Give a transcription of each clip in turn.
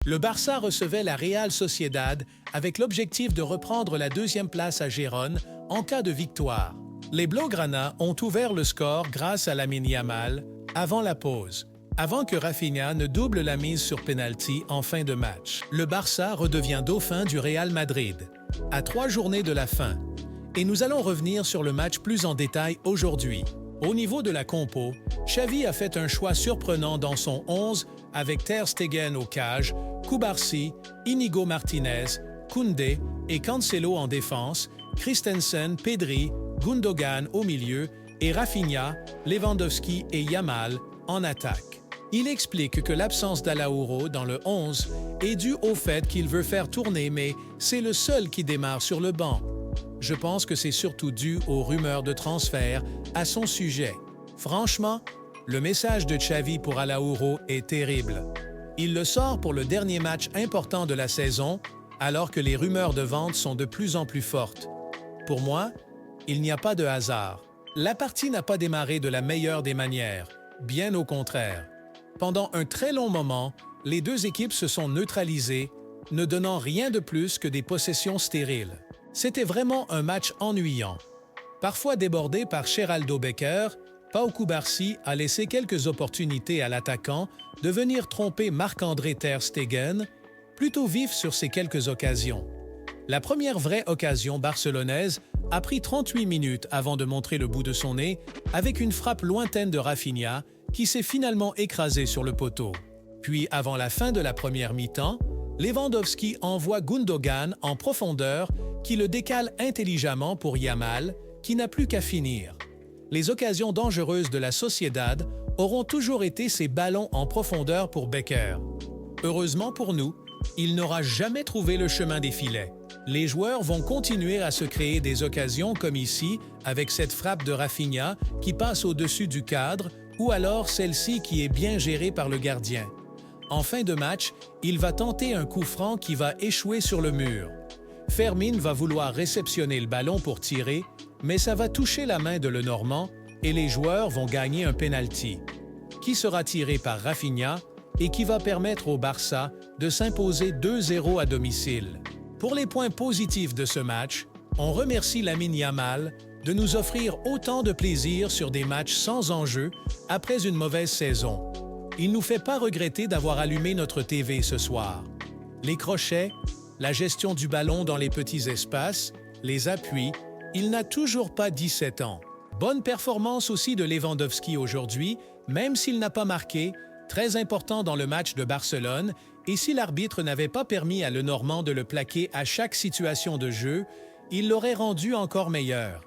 Le Barça recevait la Real Sociedad avec l'objectif de reprendre la deuxième place à Gérone en cas de victoire. Les Blaugrana ont ouvert le score grâce à Lamine Yamal avant la pause, avant que Rafinha ne double la mise sur penalty en fin de match. Le Barça redevient dauphin du Real Madrid, à 3 journées de la fin. Et nous allons revenir sur le match plus en détail aujourd'hui. Au niveau de la compo, Xavi a fait un choix surprenant dans son 11 avec Ter Stegen au cage, Cubarsí, Inigo Martinez, Koundé et Cancelo en défense, Christensen, Pedri, Gundogan au milieu et Rafinha, Lewandowski et Yamal en attaque. Il explique que l'absence d'Alaouro dans le 11 est due au fait qu'il veut faire tourner, mais c'est le seul qui démarre sur le banc. Je pense que c'est surtout dû aux rumeurs de transfert à son sujet. Franchement, le message de Xavi pour Alaouro est terrible. Il le sort pour le dernier match important de la saison, alors que les rumeurs de vente sont de plus en plus fortes. Pour moi, il n'y a pas de hasard. La partie n'a pas démarré de la meilleure des manières, bien au contraire. Pendant un très long moment, les deux équipes se sont neutralisées, ne donnant rien de plus que des possessions stériles. C'était vraiment un match ennuyant. Parfois débordé par Geraldo Becker, Pau Cubarsí a laissé quelques opportunités à l'attaquant de venir tromper Marc-André Ter Stegen, plutôt vif sur ces quelques occasions. La première vraie occasion barcelonaise a pris 38 minutes avant de montrer le bout de son nez avec une frappe lointaine de Rafinha qui s'est finalement écrasé sur le poteau. Puis, avant la fin de la première mi-temps, Lewandowski envoie Gundogan en profondeur qui le décale intelligemment pour Yamal, qui n'a plus qu'à finir. Les occasions dangereuses de la Sociedad auront toujours été ces ballons en profondeur pour Becker. Heureusement pour nous, il n'aura jamais trouvé le chemin des filets. Les joueurs vont continuer à se créer des occasions comme ici, avec cette frappe de Rafinha qui passe au-dessus du cadre, ou alors celle-ci qui est bien gérée par le gardien. En fin de match, il va tenter un coup franc qui va échouer sur le mur. Fermin va vouloir réceptionner le ballon pour tirer, mais ça va toucher la main de Lenormand et les joueurs vont gagner un penalty, qui sera tiré par Rafinha et qui va permettre au Barça de s'imposer 2-0 à domicile. Pour les points positifs de ce match, on remercie Lamine Yamal de nous offrir autant de plaisir sur des matchs sans enjeu après une mauvaise saison. Il ne nous fait pas regretter d'avoir allumé notre TV ce soir. Les crochets, la gestion du ballon dans les petits espaces, les appuis, il n'a toujours pas 17 ans. Bonne performance aussi de Lewandowski aujourd'hui, même s'il n'a pas marqué, très important dans le match de Barcelone, et si l'arbitre n'avait pas permis à Lenormand de le plaquer à chaque situation de jeu, il l'aurait rendu encore meilleur.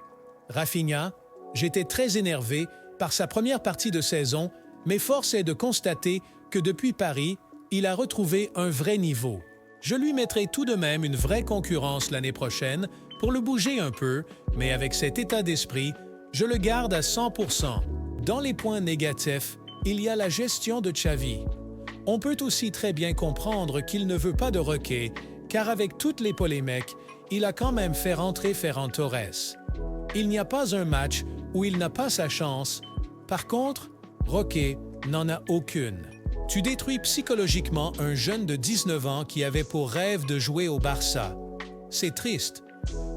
Rafinha, j'étais très énervé par sa première partie de saison, mais force est de constater que depuis Paris, il a retrouvé un vrai niveau. Je lui mettrai tout de même une vraie concurrence l'année prochaine pour le bouger un peu, mais avec cet état d'esprit, je le garde à 100%. Dans les points négatifs, il y a la gestion de Xavi. On peut aussi très bien comprendre qu'il ne veut pas de Roque, car avec toutes les polémiques, il a quand même fait rentrer Ferran Torres. Il n'y a pas un match où il n'a pas sa chance. Par contre, Roque n'en a aucune. Tu détruis psychologiquement un jeune de 19 ans qui avait pour rêve de jouer au Barça. C'est triste.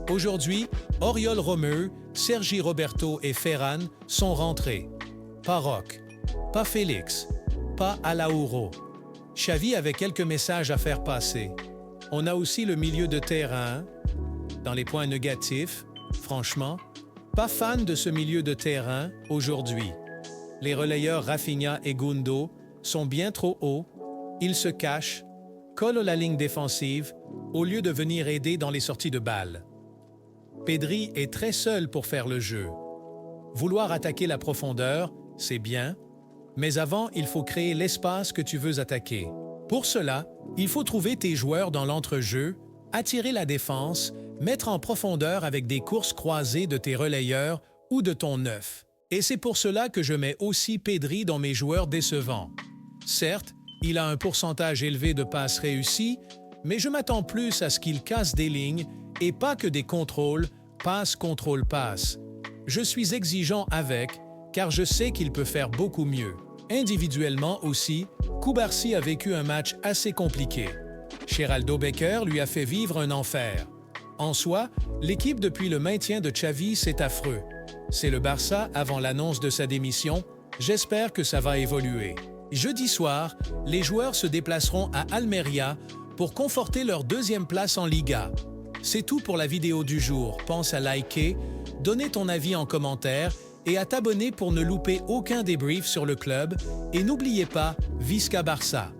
Aujourd'hui, Oriol Romeu, Sergi Roberto et Ferran sont rentrés. Pas Roque, pas Félix, pas Alaouro. Xavi avait quelques messages à faire passer. On a aussi le milieu de terrain. Dans les points négatifs, franchement, pas fan de ce milieu de terrain aujourd'hui. Les relayeurs Rafinha et Gundo sont bien trop hauts, ils se cachent, collent à la ligne défensive au lieu de venir aider dans les sorties de balles. Pedri est très seul pour faire le jeu. Vouloir attaquer la profondeur, c'est bien, mais avant, il faut créer l'espace que tu veux attaquer. Pour cela, il faut trouver tes joueurs dans l'entrejeu, attirer la défense, mettre en profondeur avec des courses croisées de tes relayeurs ou de ton neuf. Et c'est pour cela que je mets aussi Pedri dans mes joueurs décevants. Certes, il a un pourcentage élevé de passes réussies, mais je m'attends plus à ce qu'il casse des lignes et pas que des contrôles, passe, contrôle, passe. Je suis exigeant avec, car je sais qu'il peut faire beaucoup mieux. Individuellement aussi, Cubarsí a vécu un match assez compliqué. Geraldo Becker lui a fait vivre un enfer. En soi, l'équipe depuis le maintien de Xavi, c'est affreux. C'est le Barça avant l'annonce de sa démission. J'espère que ça va évoluer. Jeudi soir, les joueurs se déplaceront à Almeria pour conforter leur deuxième place en Liga. C'est tout pour la vidéo du jour. Pense à liker, donner ton avis en commentaire et à t'abonner pour ne louper aucun débrief sur le club. Et n'oubliez pas, Visca Barça!